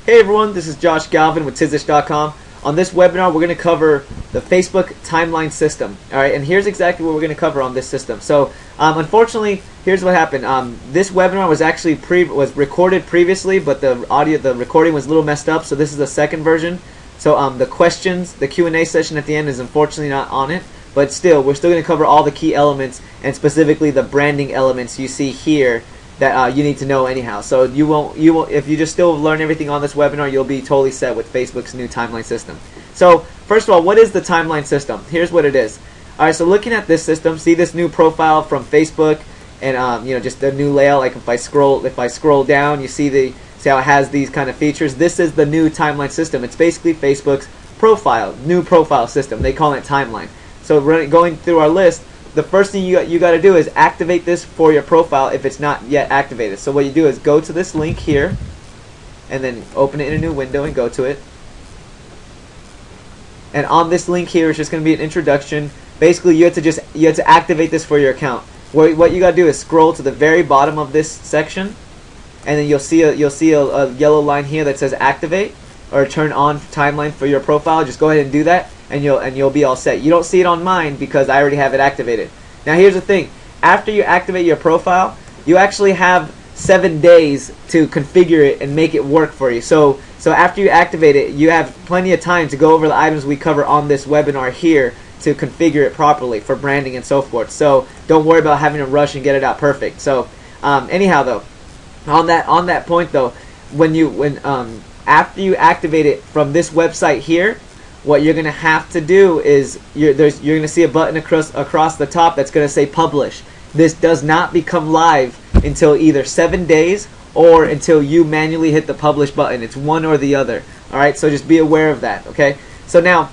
Hey everyone, this is Josh Galvin with Tizish.com. On this webinar, we're going to cover the Facebook timeline system. Alright, and here's exactly what we're going to cover on this system. So, unfortunately, here's what happened. This webinar was actually recorded previously, but the recording was a little messed up, so this is the second version. So, the questions, the Q&A session at the end is unfortunately not on it, but still, we're still going to cover all the key elements, and specifically the branding elements you see here that you need to know anyhow. So you won't if you just still learn everything on this webinar, you'll be totally set with Facebook's new timeline system. So first of all, what is the timeline system? Here's what it is. All right, so looking at this system, see this new profile from Facebook, and just the new layout. Like if I scroll down, you see how it has these kind of features. This is the new timeline system. It's basically Facebook's new profile system. They call it timeline. So going through our list, the first thing you got to do is activate this for your profile if it's not yet activated. So what you do is go to this link here, and then open it in a new window and go to it. And on this link here is just going to be an introduction. Basically, you have to activate this for your account. What you got to do is scroll to the very bottom of this section, and then you'll see a yellow line here that says activate or turn on timeline for your profile. Just go ahead and do that, and you'll be all set. You don't see it on mine because I already have it activated. Now here's the thing. After you activate your profile, you actually have 7 days to configure it and make it work for you. So after you activate it, you have plenty of time to go over the items we cover on this webinar here to configure it properly for branding and so forth. So don't worry about having to rush and get it out perfect. So anyhow though, on that point though, after you activate it from this website here, what you're going to have to do is you're going to see a button across the top that's going to say publish. This does not become live until either 7 days or until you manually hit the publish button. It's one or the other. Alright, so just be aware of that. Okay, so now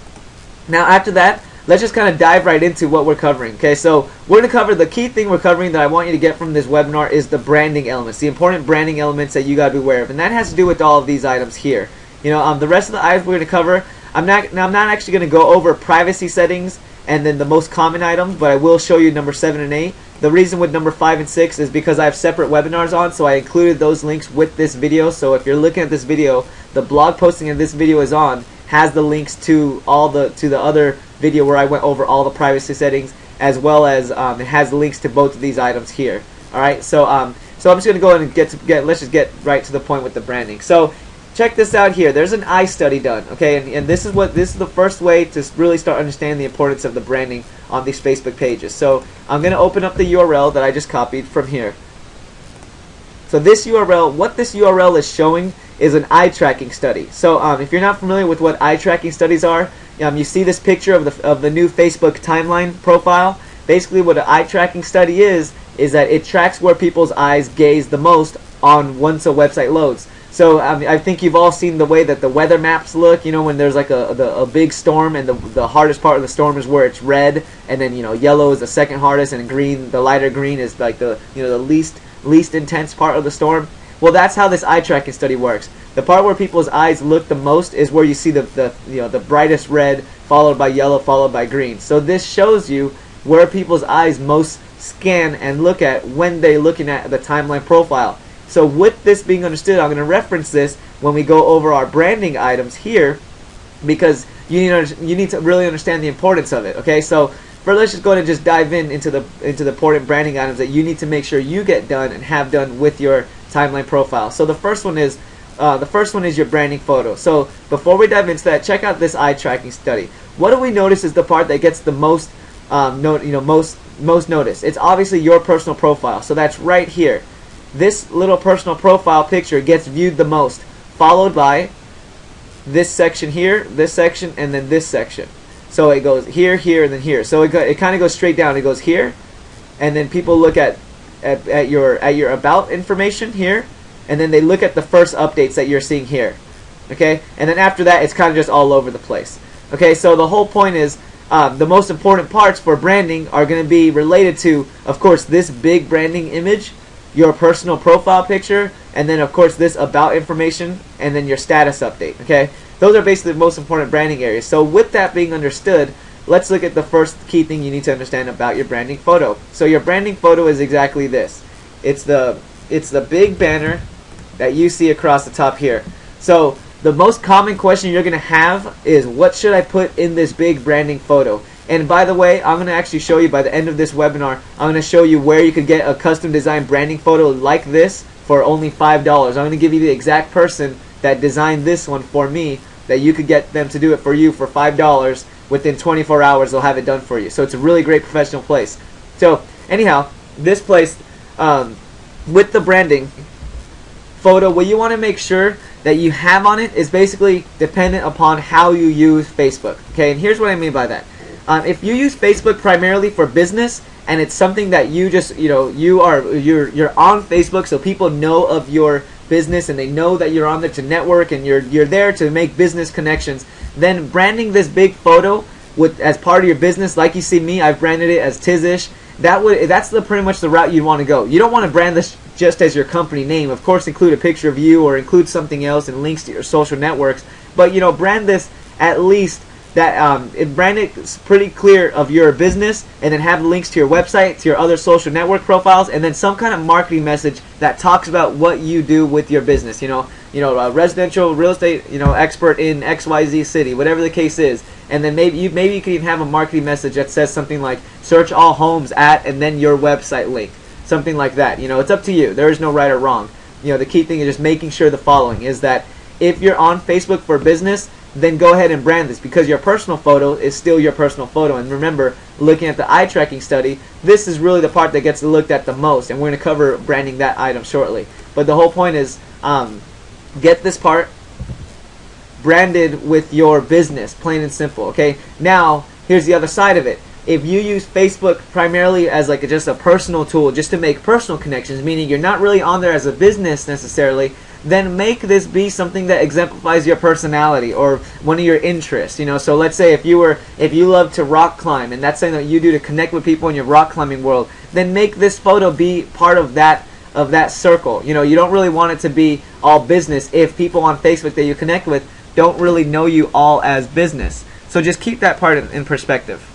after that, let's just kind of dive right into what we're covering. Okay, so we're going to cover the key thing we're covering that I want you to get from this webinar is the branding elements, the important branding elements that you got to be aware of, and that has to do with all of these items here. The rest of the items we're going to cover, I'm not actually going to go over privacy settings and then the most common items, but I will show you number 7 and 8. The reason with number 5 and 6 is because I have separate webinars on, so I included those links with this video. So if you're looking at this video, the blog posting of this video is on, has the links to the other video where I went over all the privacy settings, as well as it has links to both of these items here. All right, so I'm just going to go and let's just get right to the point with the branding. So check this out here. There's an eye study done, okay, and this is the first way to really start understanding the importance of the branding on these Facebook pages. So I'm going to open up the URL that I just copied from here. So this URL, what this URL is showing is an eye tracking study. So if you're not familiar with what eye tracking studies are, you see this picture of the new Facebook timeline profile. Basically, what an eye tracking study is that it tracks where people's eyes gaze the most once a website loads. So I think you've all seen the way that the weather maps look. When there's like a big storm, and the hardest part of the storm is where it's red, and then yellow is the second hardest, and green, the lighter green, is like the least intense part of the storm. Well, that's how this eye tracking study works. The part where people's eyes look the most is where you see the brightest red, followed by yellow, followed by green. So this shows you where people's eyes most scan and look at when they're looking at the timeline profile. So with this being understood, I'm going to reference this when we go over our branding items here, because you need to really understand the importance of it. Okay, so let's just go ahead and just dive into the important branding items that you need to make sure you get done and have done with your timeline profile. So the first one is your branding photo. So before we dive into that, check out this eye tracking study. What do we notice is the part that gets the most most notice? It's obviously your personal profile. So that's right here. This little personal profile picture gets viewed the most, followed by this section here, this section, and then this section. So it goes here, here, and then here. So it kind of goes straight down. It goes here, and then people look at your about information here, and then they look at the first updates that you're seeing here. Okay, and then after that, it's kind of just all over the place. Okay, so the whole point is the most important parts for branding are going to be related to, of course, this big branding image, your personal profile picture, and then of course this about information, and then your status update. Okay, those are basically the most important branding areas. So with that being understood, let's look at the first key thing you need to understand about your branding photo. So your branding photo is exactly this. It's the big banner that you see across the top here. So the most common question you're going to have is, what should I put in this big branding photo? And by the way, I'm going to actually show you by the end of this webinar, I'm going to show you where you could get a custom designed branding photo like this for only $5. I'm going to give you the exact person that designed this one for me, that you could get them to do it for you for $5. Within 24 hours, they'll have it done for you. So it's a really great professional place. So anyhow, this place, with the branding photo, what you want to make sure that you have on it is basically dependent upon how you use Facebook. Okay, and here's what I mean by that. If you use Facebook primarily for business, and it's something that you just, you're on Facebook, so people know of your business and they know that you're on there to network and you're there to make business connections, then branding this big photo as part of your business, like you see me, I've branded it as Tizish. That's pretty much the route you want to go. You don't want to brand this just as your company name. Of course, include a picture of you or include something else and links to your social networks. But brand this at least that brand it pretty clear of your business, and then have links to your website, to your other social network profiles, and then some kind of marketing message that talks about what you do with your business. Residential real estate, expert in XYZ city, whatever the case is. And then maybe you can even have a marketing message that says something like, search all homes at, and then your website link, something like that. It's up to you. There is no right or wrong. The key thing is just making sure the following is that if you're on Facebook for business, then go ahead and brand this, because your personal photo is still your personal photo. And remember, looking at the eye tracking study, this is really the part that gets looked at the most, and we're going to cover branding that item shortly. But the whole point is, get this part branded with your business, plain and simple. Okay, now here's the other side of it. If you use Facebook primarily as just a personal tool, just to make personal connections, meaning you're not really on there as a business necessarily, then make this be something that exemplifies your personality or one of your interests. So let's say if you love to rock climb, and that's something that you do to connect with people in your rock climbing world, then make this photo be part of that circle. You don't really want it to be all business if people on Facebook that you connect with don't really know you all as business. So just keep that part in perspective.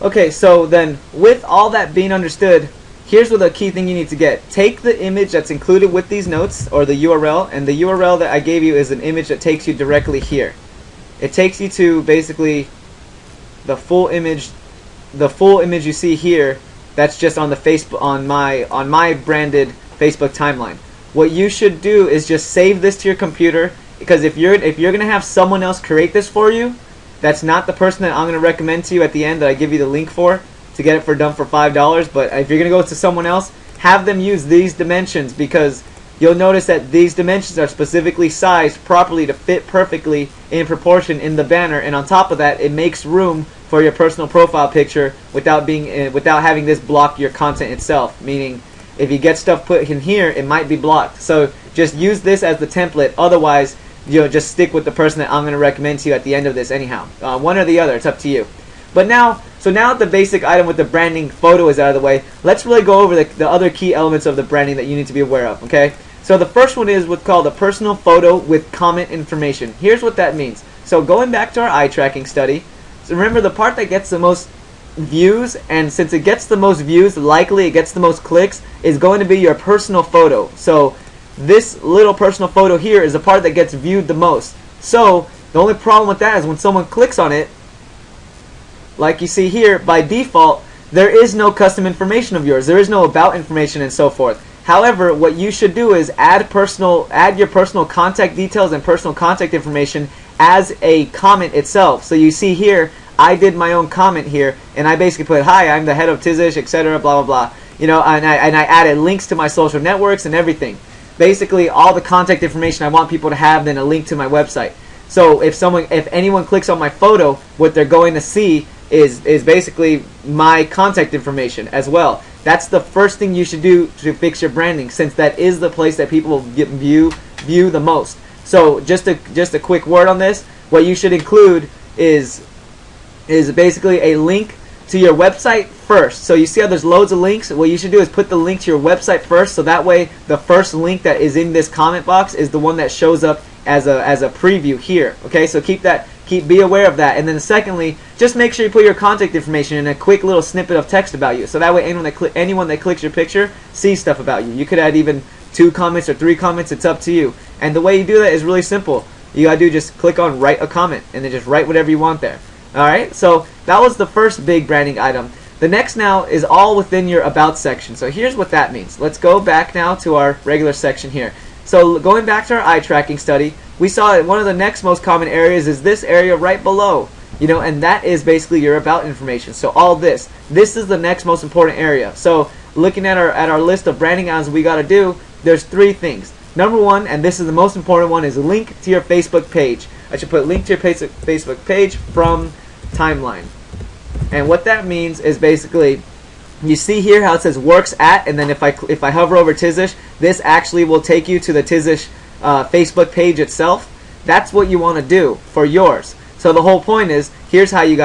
Okay, so then with all that being understood, here's what the key thing you need to get. Take the image that's included with these notes, or the URL, and the URL that I gave you is an image that takes you directly here. It takes you to basically the full image you see here. That's just on the Facebook, on my branded Facebook timeline. What you should do is just save this to your computer, because if you're going to have someone else create this for you, that's not the person that I'm going to recommend to you at the end that I give you the link for to get it done for $5. But if you're going to go to someone else, have them use these dimensions, because you'll notice that these dimensions are specifically sized properly to fit perfectly in proportion in the banner. And on top of that, it makes room for your personal profile picture without having this block your content itself. Meaning, if you get stuff put in here, it might be blocked. So just use this as the template. Otherwise, just stick with the person that I'm going to recommend to you at the end of this anyhow. One or the other, it's up to you. But now that the basic item with the branding photo is out of the way, let's really go over the other key elements of the branding that you need to be aware of, okay? So the first one is what's called a personal photo with comment information. Here's what that means. So going back to our eye tracking study, so remember the part that gets the most views, and since it gets the most views, likely it gets the most clicks, is going to be your personal photo. So this little personal photo here is the part that gets viewed the most. So the only problem with that is when someone clicks on it, like you see here, by default, there is no custom information of yours. There is no about information and so forth. However, what you should do is add your personal contact details and personal contact information as a comment itself. So you see here, I did my own comment here, and I basically put, "Hi, I'm the head of Tizish, etc., blah, blah, blah." And I added links to my social networks and everything. Basically, all the contact information I want people to have, then a link to my website. So if anyone clicks on my photo, what they're going to see is basically my contact information as well. That's the first thing you should do to fix your branding, since that is the place that people view the most. So just a quick word on this. What you should include is basically a link to your website first. So you see how there's loads of links? What you should do is put the link to your website first, so that way the first link that is in this comment box is the one that shows up as a preview here. Okay, so be aware of that. And then secondly, just make sure you put your contact information in a quick little snippet of text about you, so that way anyone that clicks your picture sees stuff about you. You could add even 2 comments or 3 comments, it's up to you. And the way you do that is really simple. You gotta do just click on write a comment and then just write whatever you want there. Alright, so that was the first big branding item. The next now is all within your about section. So here's what that means. Let's go back now to our regular section here. So going back to our eye tracking study, we saw that one of the next most common areas is this area right below. And that is basically your about information. So all this is the next most important area. So looking at our list of branding items we got to do, there's 3 things. Number 1, and this is the most important one, is link to your Facebook page. I should put link to your Facebook page from timeline. And what that means is basically, you see here how it says works at, and then if I hover over Tizish, this actually will take you to the Tizish Facebook page itself. That's what you want to do for yours. So the whole point is, here's how you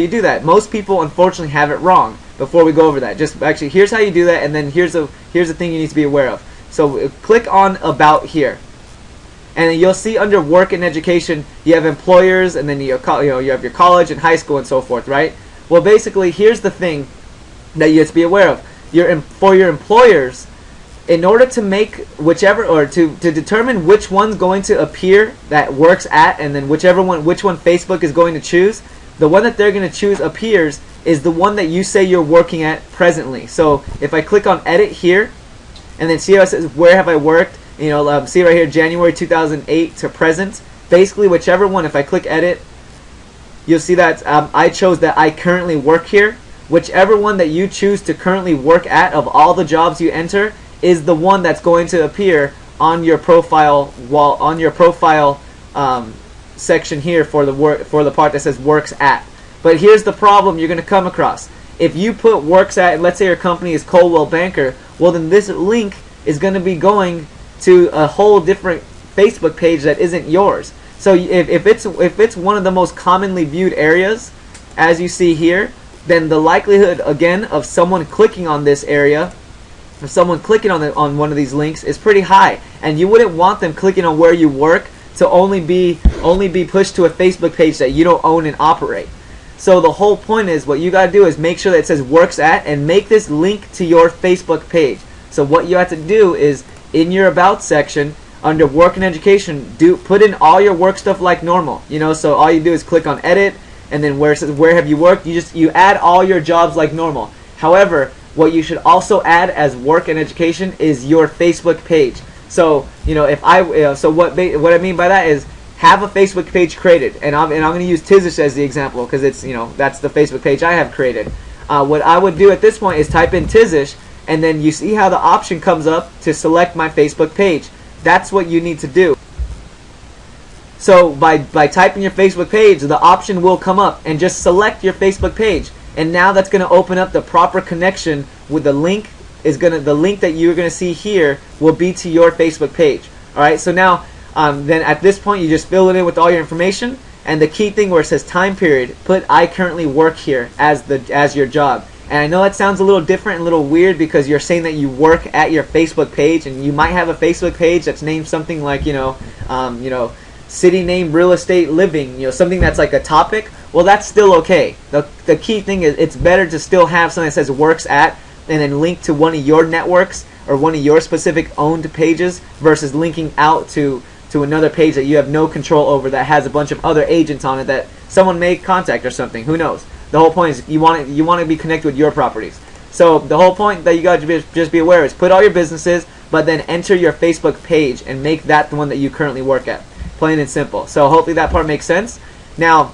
do that. Most people unfortunately have it wrong. Before we go over that, just actually here's how you do that, and then here's the thing you need to be aware of. So click on about here, and then you'll see under work and education you have employers, and then you have your college and high school and so forth, right? Well, basically here's the thing that you have to be aware of. For your employers, in order to make whichever, or to determine which one's going to appear that works at, and then which one Facebook is going to choose, the one that they're going to choose appears is the one that you say you're working at presently. So if I click on edit here, and then see how it says where have I worked, see right here, January 2008 to present, basically whichever one, if I click edit, you'll see that I chose that I currently work here. Whichever one that you choose to currently work at of all the jobs you enter is the one that's going to appear on your profile section here for the part that says works at. But here's the problem you're going to come across. If you put works at, and let's say your company is Coldwell Banker, well then this link is going to be going to a whole different Facebook page that isn't yours. So if it's one of the most commonly viewed areas, as you see here, then the likelihood again of someone clicking on this area, if someone clicking on one of these links, is pretty high. And you wouldn't want them clicking on where you work to only be pushed to a Facebook page that you don't own and operate. So the whole point is, what you got to do is make sure that it says works at, and make this link to your Facebook page. So what you have to do is, in your about section under work and education, put in all your work stuff like normal. So all you do is click on edit, and then where it says where have you worked, you add all your jobs like normal. However, what you should also add as work and education is your Facebook page. So what I mean by that is, have a Facebook page created, and I'm going to use Tizish as the example because it's that's the Facebook page I have created. What I would do at this point is type in Tizish, and then you see how the option comes up to select my Facebook page. That's what you need to do. So by typing your Facebook page, the option will come up, and just select your Facebook page, and now that's going to open up the proper connection with the link. The link that you're going to see here will be to your Facebook page. All right. So now. Then at this point you just fill it in with all your information, and the key thing where it says time period, put I currently work here as your job. And I know that sounds a little different and a little weird because you're saying that you work at your Facebook page, and you might have a Facebook page that's named something like city name, real estate, living, something that's like a topic. Well, that's still okay. The key thing is, it's better to still have something that says works at, and then link to one of your networks or one of your specific owned pages, versus linking out to another page that you have no control over that has a bunch of other agents on it that someone may contact or something. Who knows? The whole point is you want to be connected with your properties. So the whole point that you got to just be aware is, put all your businesses, but then enter your Facebook page and make that the one that you currently work at. Plain and simple. So hopefully that part makes sense. Now,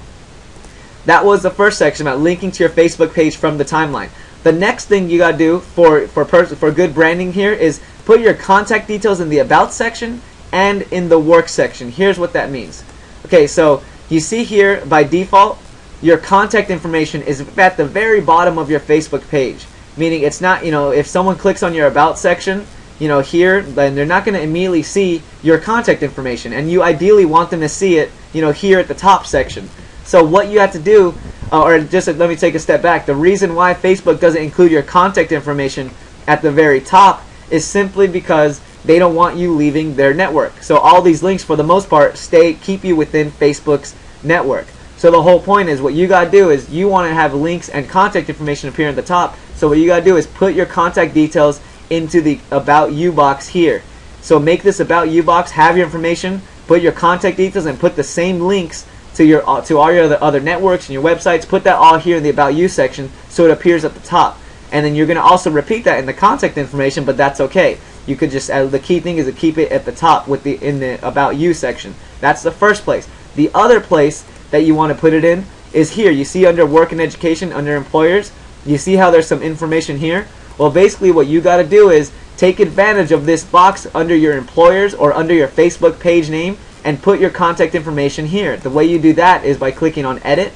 that was the first section about linking to your Facebook page from the timeline. The next thing you got to do for good branding here is put your contact details in the about section and in the work section. Here's what that means. Okay, so you see here by default your contact information is at the very bottom of your Facebook page, meaning it's not, if someone clicks on your about section here, then they're not going to immediately see your contact information, and you ideally want them to see it here at the top section. So what you have to do, or just let me take a step back, the reason why Facebook doesn't include your contact information at the very top is simply because they don't want you leaving their network. So all these links, for the most part, keep you within Facebook's network. So the whole point is, what you got to do is, you want to have links and contact information appear at the top. So what you got to do is put your contact details into the About You box here. So make this About You box, have your information, put your contact details, and put the same links to all your other networks and your websites. Put that all here in the About You section so it appears at the top. And then you're going to also repeat that in the contact information, but that's okay. You could just, the key thing is to keep it at the top in the About You section. That's the first place. The other place that you want to put it in is here. You see under Work and Education, under Employers, you see how there's some information here? Well, basically what you got to do is take advantage of this box under your Employers or under your Facebook page name and put your contact information here. The way you do that is by clicking on Edit,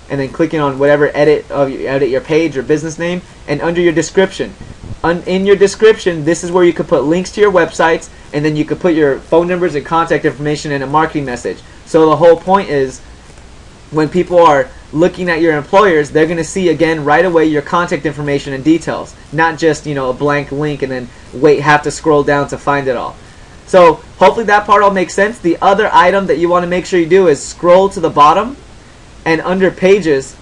and then clicking on whatever edit your page or business name, and under your description. In your description, this is where you could put links to your websites, and then you could put your phone numbers and contact information and a marketing message. So the whole point is, when people are looking at your Employers, they're going to see again right away your contact information and details, not just a blank link and then have to scroll down to find it all. So hopefully that part all makes sense. The other item that you want to make sure you do is scroll to the bottom, and under Pages,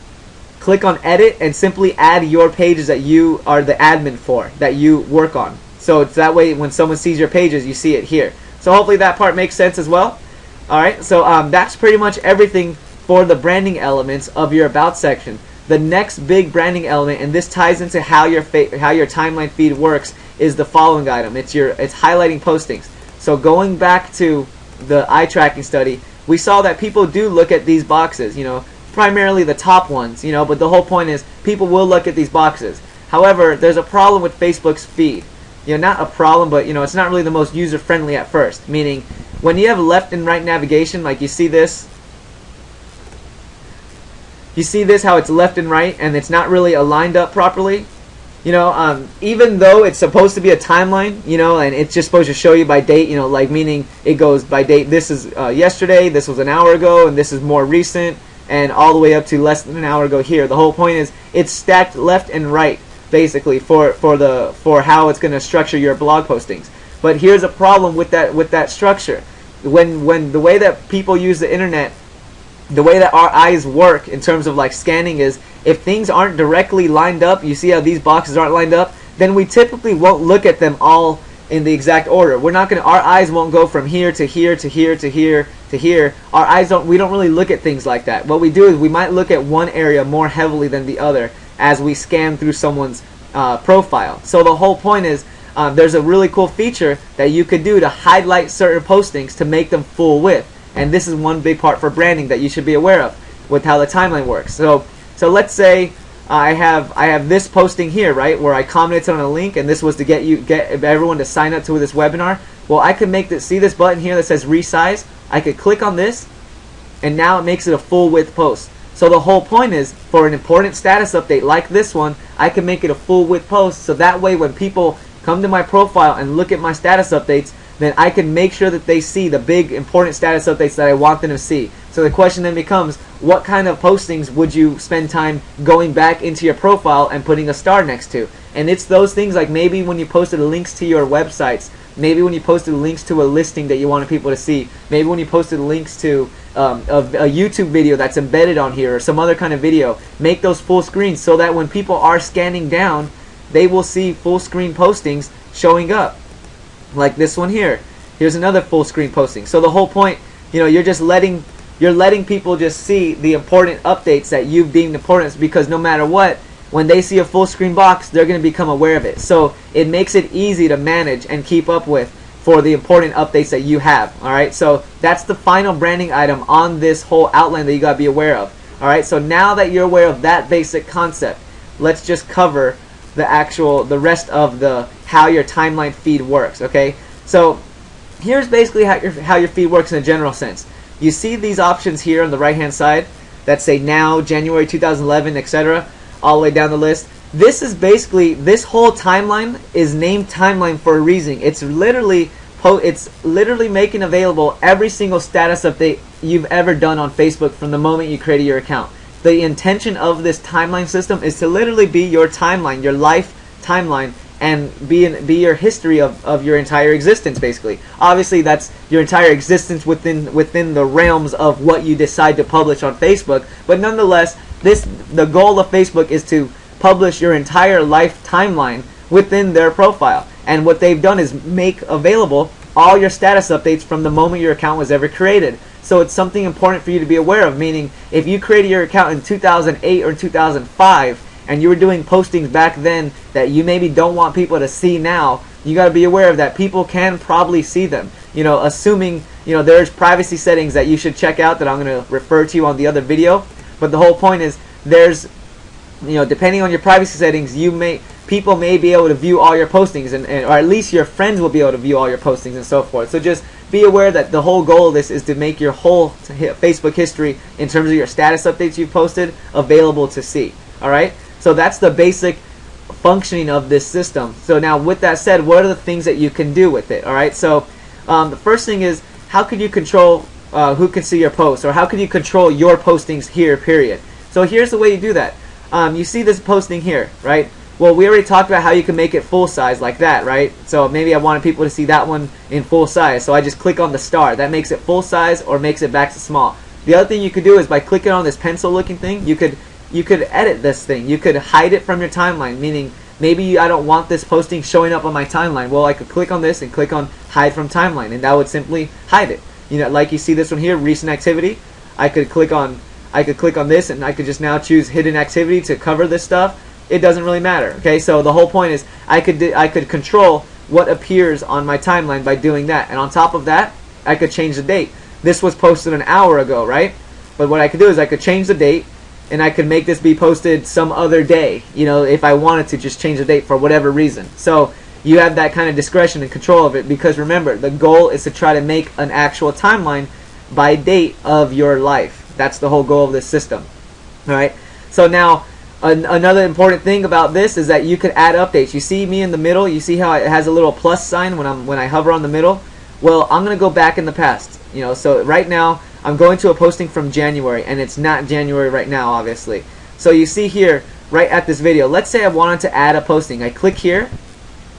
click on Edit and simply add your pages that you are the admin for, that you work on. So it's that way when someone sees your pages, you see it here. So hopefully that part makes sense as well. Alright, so that's pretty much everything for the branding elements of your About section. The next big branding element, and this ties into how your timeline feed works, is the following item. It's highlighting postings. So going back to the eye tracking study, we saw that people do look at these boxes, primarily the top ones, but the whole point is people will look at these boxes. However, there's a problem with Facebook's feed. Not a problem, but it's not really the most user-friendly at first. Meaning, when you have left and right navigation, like you see this, how it's left and right, and it's not really aligned up properly. Even though it's supposed to be a timeline, and it's just supposed to show you by date, like meaning it goes by date. This is yesterday, this was an hour ago, and this is more recent, and all the way up to less than an hour ago here. The whole point is it's stacked left and right, basically, for how it's going to structure your blog postings. But here's a problem with that structure. When the way that people use the internet, the way that our eyes work in terms of like scanning is, if things aren't directly lined up, you see how these boxes aren't lined up, then we typically won't look at them all in the exact order. Our eyes won't go from here to here to here to here to here. We don't really look at things like that. What we do is we might look at one area more heavily than the other as we scan through someone's profile. So the whole point is, there's a really cool feature that you could do to highlight certain postings to make them full width. And this is one big part for branding that you should be aware of with how the timeline works. So let's say I have this posting here, right, where I commented on a link, and this was to get everyone to sign up to this webinar. Well, I could see this button here that says resize. I could click on this, and now it makes it a full width post. So the whole point is, for an important status update like this one, I can make it a full width post, so that way when people come to my profile and look at my status updates, then I can make sure that they see the big important status updates that I want them to see. So the question then becomes, what kind of postings would you spend time going back into your profile and putting a star next to? And it's those things like maybe when you posted links to your websites, maybe when you posted links to a listing that you wanted people to see, maybe when you posted links to a YouTube video that's embedded on here or some other kind of video. Make those full screens so that when people are scanning down, they will see full screen postings showing up. Like this one here. Here's another full screen posting. So the whole point, you're letting people just see the important updates that you've deemed important, because no matter what, when they see a full screen box, they're going to become aware of it. So it makes it easy to manage and keep up with for the important updates that you have. Alright, so that's the final branding item on this whole outline that you got to be aware of. Alright, so now that you're aware of that basic concept, let's just cover the rest of how your timeline feed works. Okay, so here's basically how your feed works in a general sense. You see these options here on the right hand side that say now, January 2011, etc., all the way down the list. This is basically, this whole timeline is named timeline for a reason. It's literally making available every single status update you've ever done on Facebook from the moment you created your account. The intention of this timeline system is to literally be your timeline, your life timeline, and be your history of your entire existence, basically. Obviously, that's your entire existence within the realms of what you decide to publish on Facebook. But nonetheless, the goal of Facebook is to publish your entire life timeline within their profile. And what they've done is make available all your status updates from the moment your account was ever created. So it's something important for you to be aware of, meaning if you created your account in 2008 or 2005 and you were doing postings back then that you maybe don't want people to see now, you got to be aware of that. People can probably see them. Assuming, there's privacy settings that you should check out that I'm going to refer to on the other video. But the whole point is there's, depending on your privacy settings, people may be able to view all your postings, or at least your friends will be able to view all your postings and so forth. So just be aware that the whole goal of this is to make your whole Facebook history in terms of your status updates you've posted available to see. Alright? So that's the basic functioning of this system. So now with that said, what are the things that you can do with it? Alright? So the first thing is, how can you control who can see your posts, or how can you control your postings here, period? So here's the way you do that. You see this posting here, right? Well, we already talked about how you can make it full size like that, right? So maybe I wanted people to see that one in full size, so I just click on the star. That makes it full size or makes it back to small. The other thing you could do is by clicking on this pencil looking thing, you could edit this thing. You could hide it from your timeline, meaning maybe I don't want this posting showing up on my timeline. Well, I could click on this and click on hide from timeline, and that would simply hide it. Like you see this one here, recent activity. I could click on this, and I could just now choose hidden activity to cover this stuff. It doesn't really matter. Okay, so the whole point is I could control what appears on my timeline by doing that, and on top of that, I could change the date. This was posted an hour ago, right? But what I could do is I could change the date, and I could make this be posted some other day. If I wanted to just change the date for whatever reason. So you have that kind of discretion and control of it, because remember, the goal is to try to make an actual timeline by date of your life. That's the whole goal of this system. Alright, so now another important thing about this is that you could add updates. You see me in the middle, you see how it has a little plus sign when I hover on the middle? Well, I'm going to go back in the past. So right now I'm going to a posting from January, and it's not January right now, obviously. So you see here, right at this video, let's say I wanted to add a posting. I click here,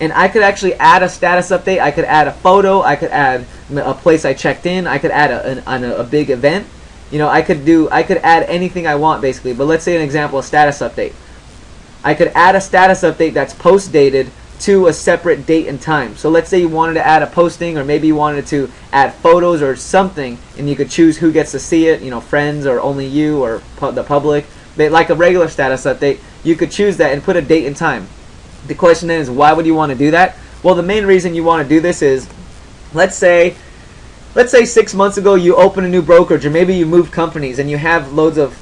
and I could actually add a status update. I could add a photo. I could add a place I checked in. I could add a big event. I could add anything I want basically. But let's say an example, a status update. I could add a status update that's post dated to a separate date and time. So let's say you wanted to add a posting, or maybe you wanted to add photos or something, and you could choose who gets to see it, friends or only you or the public. Like a regular status update, you could choose that and put a date and time. The question then is, why would you want to do that? Well, the main reason you want to do this is, let's say 6 months ago you open a new brokerage, or maybe you moved companies and you have loads of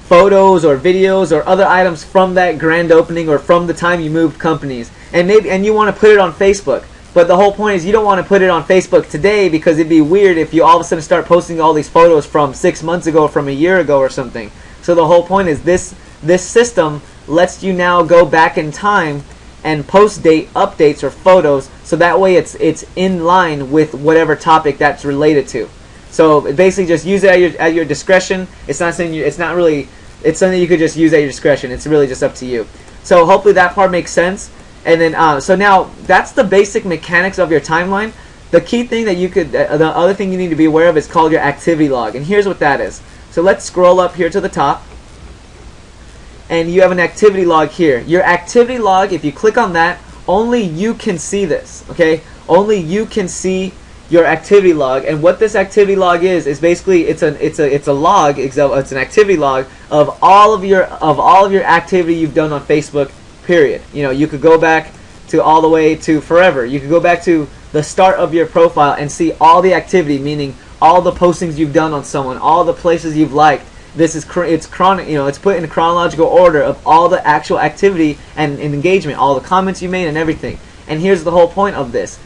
photos or videos or other items from that grand opening or from the time you moved companies, and you want to put it on Facebook. But the whole point is you don't want to put it on Facebook today, because it'd be weird if you all of a sudden start posting all these photos from 6 months ago, from a year ago or something. So the whole point is this system lets you now go back in time and post date updates or photos, so that way it's in line with whatever topic that's related to. So basically, just use it at your discretion. It's not saying it's something you could just use at your discretion. It's really just up to you. So hopefully that part makes sense. And then so now that's the basic mechanics of your timeline. The key thing that the other thing you need to be aware of is called your activity log, and here's what that is. So let's scroll up here to the top, and you have an activity log here. Your activity log, if you click on that, only you can see this. Okay, only you can see your activity log. And what this activity log is basically it's a log. It's an activity log of all of your activity you've done on Facebook. Period. You could go back to all the way to forever. You could go back to the start of your profile and see all the activity, meaning all the postings you've done on someone, all the places you've liked. It's put in a chronological order of all the actual activity and engagement, all the comments you made and everything. And here's the whole point of this.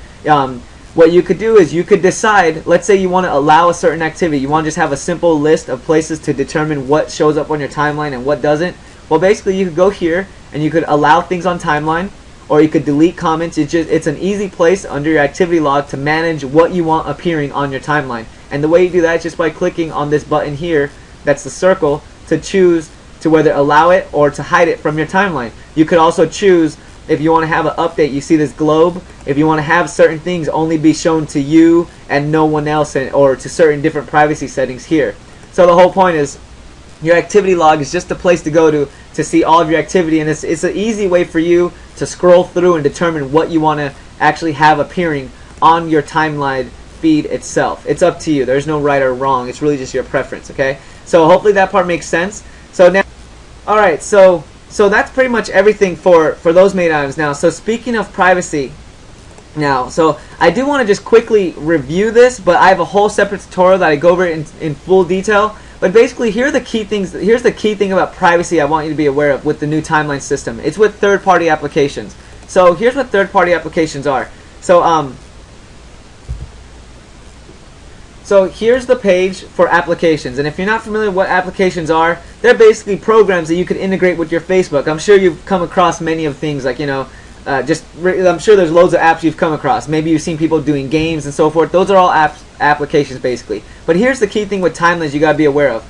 What you could do is you could decide, let's say you want to allow a certain activity. You want to just have a simple list of places to determine what shows up on your timeline and what doesn't. Well, basically you could go here and you could allow things on timeline, or you could delete comments. It's an easy place under your activity log to manage what you want appearing on your timeline. And the way you do that is just by clicking on this button here, that's the circle, to choose to whether allow it or to hide it from your timeline. You could also choose, if you want to have an update, you see this globe, if you want to have certain things only be shown to you and no one else, or to certain different privacy settings here. So the whole point is Your activity log is just a place to go to see all of your activity, and it's an easy way for you to scroll through and determine what you want to actually have appearing on your timeline feed itself. It's up to you. There's no right or wrong. It's really just your preference, okay? So hopefully that part makes sense. So now, all right, so that's pretty much everything for those main items. Now, so speaking of privacy, now, so I do want to just quickly review this, but I have a whole separate tutorial that I go over in full detail. But basically, here are the key things. Here's the key thing about privacy I want you to be aware of with the new timeline system. It's with third-party applications. So here's what third-party applications are. So here's the page for applications, and if you're not familiar with what applications are, they're basically programs that you could integrate with your Facebook. I'm sure you've come across many of things like, I'm sure there's loads of apps you've come across. Maybe you've seen people doing games and so forth. Those are all applications basically. But here's the key thing with timelines you gotta be aware of.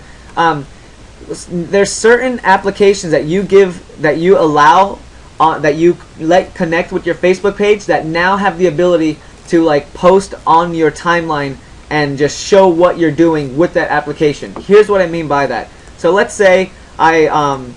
There's certain applications that you allow, that you let connect with your Facebook page that now have the ability to like post on your timeline and just show what you're doing with that application. Here's what I mean by that. So let's say the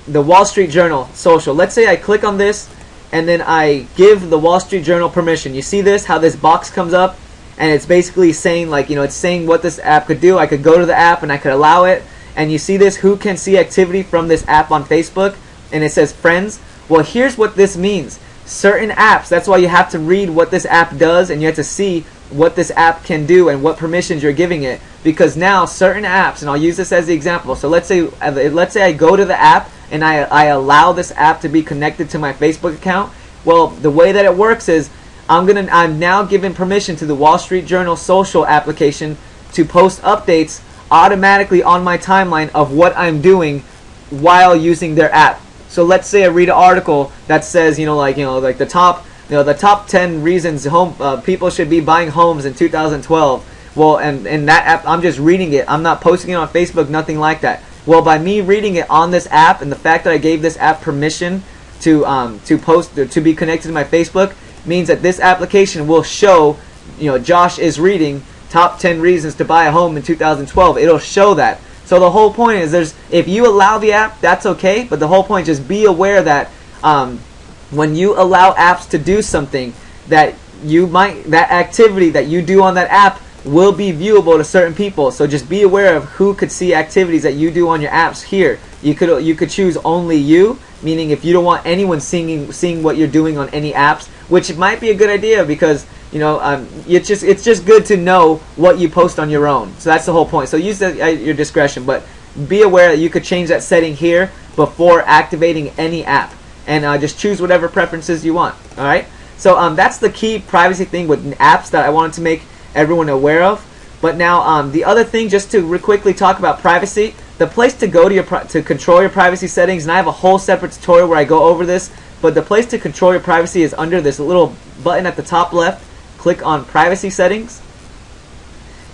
Wall Street Journal social. Let's say I click on this and then I give the Wall Street Journal permission. You see this, how this box comes up, and it's basically saying like, it's saying what this app could do. I could go to the app and I could allow it, and you see this, who can see activity from this app on Facebook, and it says friends. Well, here's what this means. Certain apps, that's why you have to read what this app does, and you have to see what this app can do and what permissions you're giving it, because now certain apps, and I'll use this as the example. So let's say I go to the app and I allow this app to be connected to my Facebook account. Well, the way that it works is I'm now giving permission to the Wall Street Journal social application to post updates automatically on my timeline of what I'm doing while using their app. So let's say I read an article that says, like the top 10 reasons people should be buying homes in 2012. Well, and in that app, I'm just reading it. I'm not posting it on Facebook, nothing like that. Well, by me reading it on this app, and the fact that I gave this app permission to post, to be connected to my Facebook, means that this application will show, Josh is reading top 10 reasons to buy a home in 2012. It'll show that. So the whole point is, if you allow the app, that's okay, but the whole point is just be aware that when you allow apps to do something, that activity that you do on that app will be viewable to certain people. So just be aware of who could see activities that you do on your apps here. You could choose only you, meaning if you don't want anyone seeing what you're doing on any apps, which might be a good idea because it's just good to know what you post on your own. So that's the whole point. So use that at your discretion, but be aware that you could change that setting here before activating any app, and just choose whatever preferences you want. All right. So that's the key privacy thing with apps that I wanted to make everyone aware of. But now the other thing, just to quickly talk about privacy, the place to go to control your privacy settings, and I have a whole separate tutorial where I go over this, but the place to control your privacy is under this little button at the top left. Click on privacy settings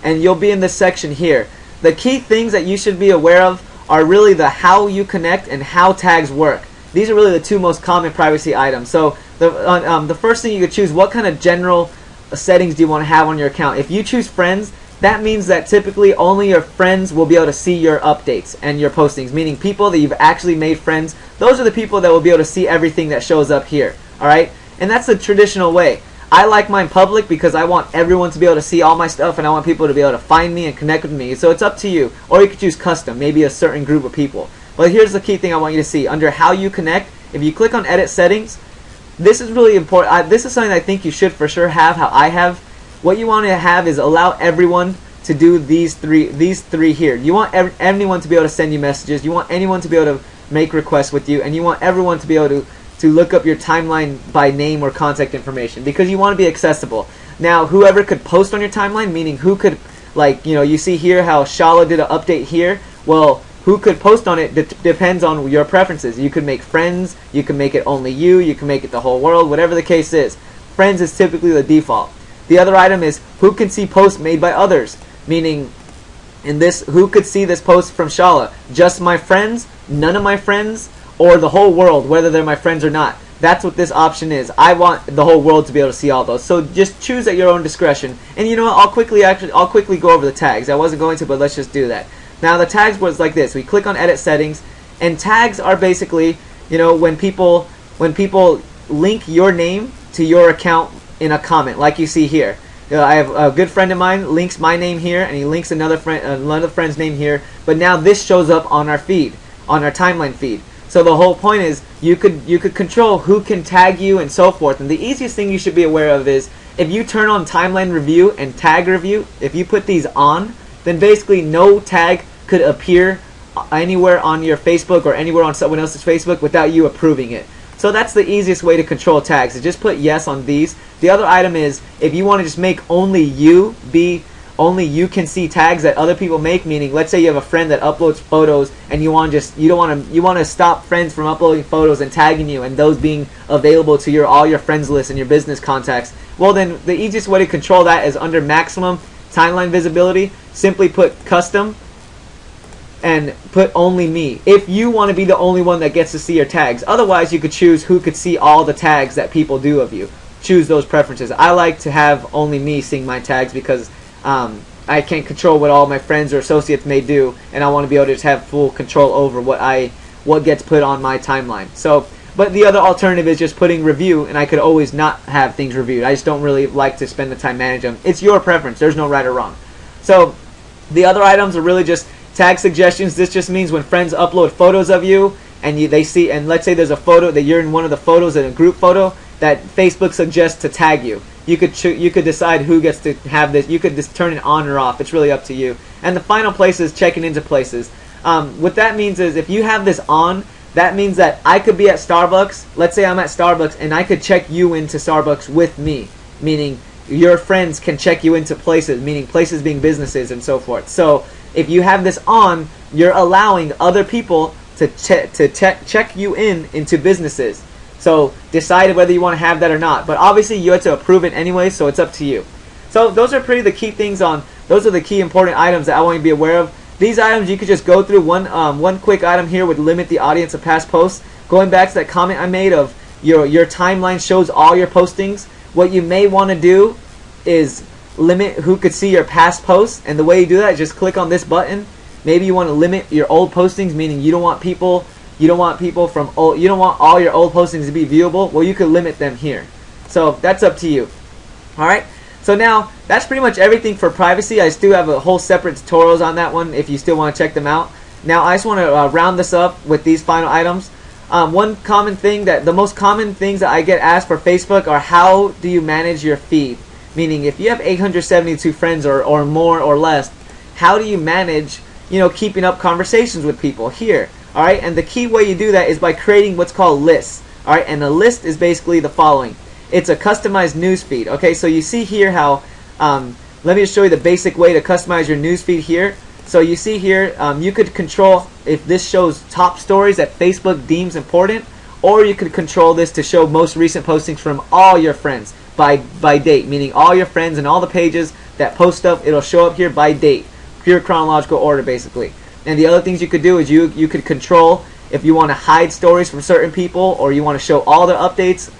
and you'll be in this section here. The key things that you should be aware of are really the how you connect and how tags work. These are really the two most common privacy items. So the first thing, you could choose what kind of general settings do you want to have on your account. If you choose friends, that means that typically only your friends will be able to see your updates and your postings, meaning people that you've actually made friends. Those are the people that will be able to see everything that shows up here. Alright? And that's the traditional way. I like mine public because I want everyone to be able to see all my stuff, and I want people to be able to find me and connect with me. So it's up to you. Or you could choose custom, maybe a certain group of people. But here's the key thing I want you to see. Under how you connect, if you click on edit settings, this is really important. This is something I think you should for sure have, how I have. What you want to have is allow everyone to do these three here. You want anyone to be able to send you messages. You want anyone to be able to make requests with you, and you want everyone to be able to look up your timeline by name or contact information, because you want to be accessible. Now, whoever could post on your timeline, meaning who could, you see here how Shala did an update here. Well, who could post on it depends on your preferences. You could make friends, you can make it only you can make it the whole world, whatever the case is. Friends is typically the default. The other item is who can see posts made by others, meaning in this, who could see this post from Shala? Just my friends, none of my friends, or the whole world, whether they're my friends or not. That's what this option is. I want the whole world to be able to see all those. So just choose at your own discretion. And you know what? I'll quickly go over the tags. I wasn't going to, but let's just do that. Now the tags was like this. We click on edit settings, and tags are basically, when people link your name to your account in a comment, like you see here. I have a good friend of mine links my name here, and he links another friend's name here. But now this shows up on our feed, on our timeline feed. So the whole point is you could control who can tag you and so forth. And the easiest thing you should be aware of is if you turn on timeline review and tag review, if you put these on, then basically no tag could appear anywhere on your Facebook or anywhere on someone else's Facebook without you approving it. So that's the easiest way to control tags, is just put yes on these. The other item is if you want to just make only you can see tags that other people make, meaning let's say you have a friend that uploads photos and you want to stop friends from uploading photos and tagging you and those being available to all your friends list and your business contacts. Well, then the easiest way to control that is under maximum timeline visibility, simply put custom and put only me, if you want to be the only one that gets to see your tags. Otherwise, you could choose who could see all the tags that people do of you. Choose those preferences. I like to have only me seeing my tags because I can't control what all my friends or associates may do, and I want to be able to just have full control over what gets put on my timeline. So, but the other alternative is just putting review, and I could always not have things reviewed. I just don't really like to spend the time managing them. It's your preference. There's no right or wrong. So the other items are really just tag suggestions. This just means when friends upload photos of you and they see, and let's say there's a photo that you're in one of the photos in a group photo that Facebook suggests to tag you. You could decide who gets to have this. You could just turn it on or off. It's really up to you. And the final place is checking into places. What that means is if you have this on, that means that I could be at Starbucks. Let's say I'm at Starbucks and I could check you into Starbucks with me, meaning your friends can check you into places, meaning places being businesses and so forth. So if you have this on, you're allowing other people to check you into businesses. So decide whether you want to have that or not. But obviously you have to approve it anyway, so it's up to you. So those are the key things those are the key important items that I want you to be aware of. These items you could just go through. One quick item here would limit the audience of past posts. Going back to that comment I made of your timeline shows all your postings. What you may want to do is limit who could see your past posts, and the way you do that is just click on this button. Maybe you want to limit your old postings, meaning you don't want all your old postings to be viewable. Well, you could limit them here. So that's up to you. Alright, so now that's pretty much everything for privacy. I still have a whole separate tutorials on that one if you still want to check them out. Now I just want to round this up with these final items. The most common things that I get asked for Facebook are how do you manage your feed? Meaning if you have 872 friends or more or less, how do you manage keeping up conversations with people here? Alright, and the key way you do that is by creating what's called lists. Alright, and a list is basically the following. It's a customized news feed. Okay, so you see here how, let me just show you the basic way to customize your news feed here. So you see here, you could control if this shows top stories that Facebook deems important, or you could control this to show most recent postings from all your friends by date, meaning all your friends and all the pages that post stuff, it'll show up here by date, pure chronological order basically. And the other things you could do is you could control if you want to hide stories from certain people, or you want to show all the updates,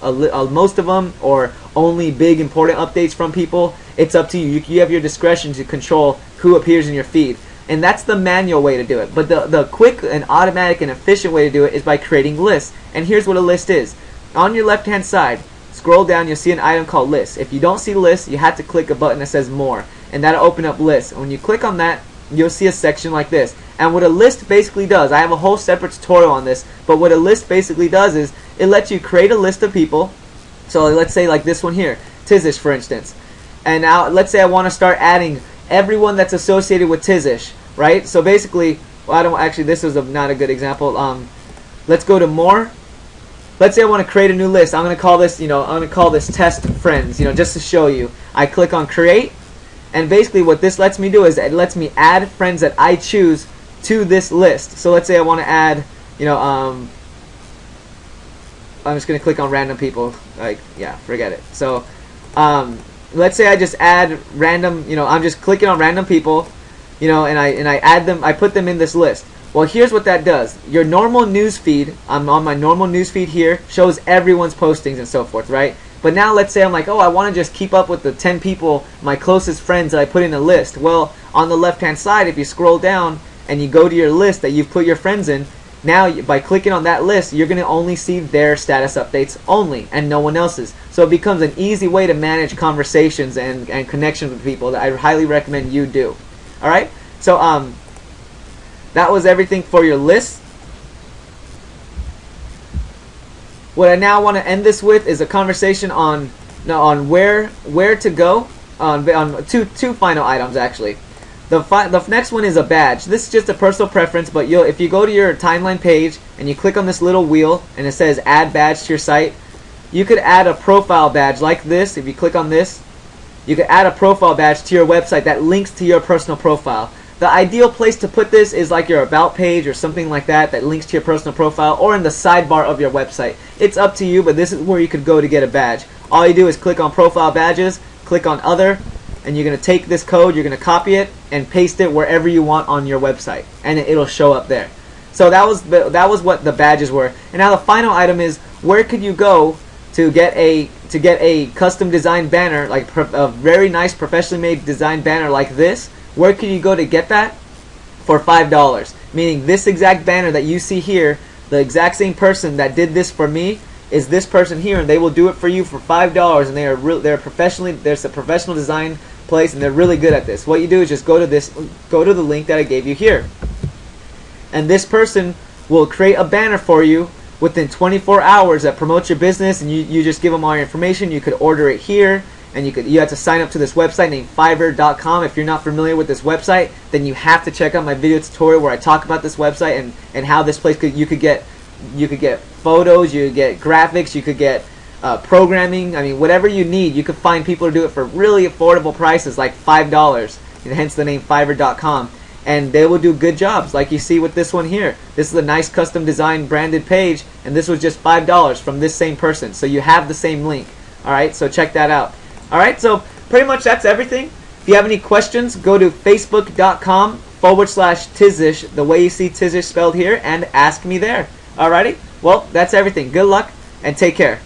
most of them, or only big important updates from people. It's up to you. You have your discretion to control who appears in your feed. And that's the manual way to do it. But the quick and automatic and efficient way to do it is by creating lists. And here's what a list is. On your left hand side, scroll down, you'll see an item called lists. If you don't see lists, you have to click a button that says more, and that'll open up lists. When you click on that, you'll see a section like this. And what a list basically does, I have a whole separate tutorial on this, but what a list basically does is it lets you create a list of people. So let's say like this one here, Tizish for instance. And now let's say I want to start adding everyone that's associated with Tizish, right? So basically, this is not a good example. Let's go to more. Let's say I want to create a new list. I'm going to call this test friends, just to show you. I click on create, and basically what this lets me do is it lets me add friends that I choose to this list. So let's say I want to add, I'm just going to click on random people. Forget it. So let's say I just add random, I'm just clicking on random people, and I add them, I put them in this list. Well, here's what that does. Your normal news feed, I'm on my normal news feed here, shows everyone's postings and so forth, right? But now let's say I'm like, I want to just keep up with the 10 people, my closest friends that I put in a list. Well, on the left hand side, if you scroll down, and you go to your list that you've put your friends in, now by clicking on that list, you're going to only see their status updates only and no one else's. So it becomes an easy way to manage conversations and connections with people that I highly recommend you do. Alright, so that was everything for your list. What I now want to end this with is a conversation on where to go on two final items actually. The next one is a badge. This is just a personal preference, but if you go to your timeline page and you click on this little wheel and it says add badge to your site, you could add a profile badge like this. If you click on this, you could add a profile badge to your website that links to your personal profile. The ideal place to put this is like your about page or something like that links to your personal profile, or in the sidebar of your website. It's up to you, but this is where you could go to get a badge. All you do is click on profile badges, click on other, and you're going to take this code, you're going to copy it and paste it wherever you want on your website, and it'll show up there. So that was what the badges were. And now the final item is, where could you go to get a custom designed banner, like a very nice professionally made designed banner like this? Where can you go to get that? For $5. Meaning this exact banner that you see here, the exact same person that did this for me is this person here, and they will do it for you for $5. And they're professionally, there's a professional design place, and they're really good at this. What you do is just go to the link that I gave you here, and this person will create a banner for you within 24 hours that promotes your business, and you just give them all your information. You could order it here. And you have to sign up to this website named Fiverr.com. If you're not familiar with this website, then you have to check out my video tutorial where I talk about this website and how this place you could get photos, you could get graphics, you could get programming. I mean, whatever you need, you could find people to do it for really affordable prices, like $5, and hence the name Fiverr.com. And they will do good jobs, like you see with this one here. This is a nice custom designed branded page, and this was just $5 from this same person. So you have the same link. All right, so check that out. Alright, so pretty much that's everything. If you have any questions, go to facebook.com/Tizish, the way you see Tizish spelled here, and ask me there. Alrighty? Well, that's everything. Good luck, and take care.